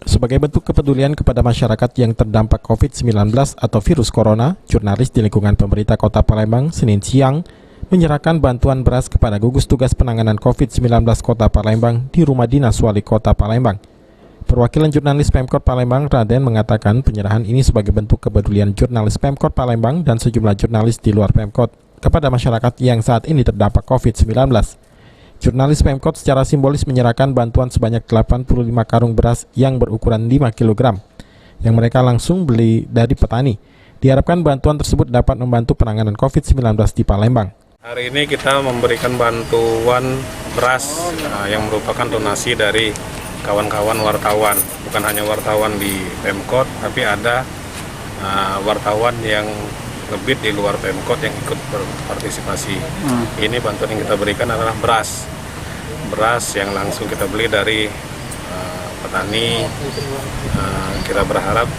Sebagai bentuk kepedulian kepada masyarakat yang terdampak COVID-19 atau virus corona, jurnalis di lingkungan pemerintah Kota Palembang Senin siang menyerahkan bantuan beras kepada gugus tugas penanganan COVID-19 Kota Palembang di rumah dinas Wali Kota Palembang. Perwakilan jurnalis Pemkot Palembang, Raden, mengatakan penyerahan ini sebagai bentuk kepedulian jurnalis Pemkot Palembang dan sejumlah jurnalis di luar Pemkot kepada masyarakat yang saat ini terdampak COVID-19. Jurnalis Pemkot secara simbolis menyerahkan bantuan sebanyak 85 karung beras yang berukuran 5 kg yang mereka langsung beli dari petani. Diharapkan bantuan tersebut dapat membantu penanganan COVID-19 di Palembang. Hari ini kita memberikan bantuan beras yang merupakan donasi dari kawan-kawan wartawan. Bukan hanya wartawan di Pemkot, tapi ada wartawan yang ngebit di luar Pemkot yang ikut berpartisipasi. Ini bantuan yang kita berikan adalah beras yang langsung kita beli dari petani. Kita berharap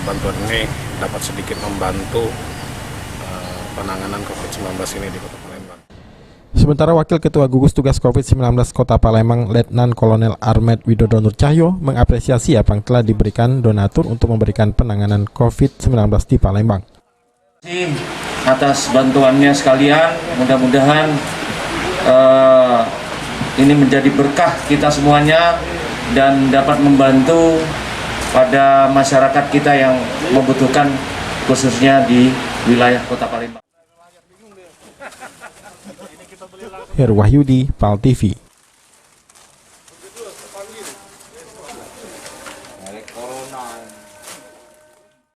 bantuan ini dapat sedikit membantu penanganan COVID-19 ini di Kota Palembang. Sementara Wakil Ketua Gugus Tugas COVID-19 Kota Palembang, Letnan Kolonel Armet Widodo Nur Cahyo, mengapresiasi apa yang telah diberikan donatur untuk memberikan penanganan COVID-19 di Palembang. Atas bantuannya sekalian, mudah-mudahan ini menjadi berkah kita semuanya dan dapat membantu pada masyarakat kita yang membutuhkan, khususnya di wilayah Kota Palembang. Heru Wahyudi, PAL TV.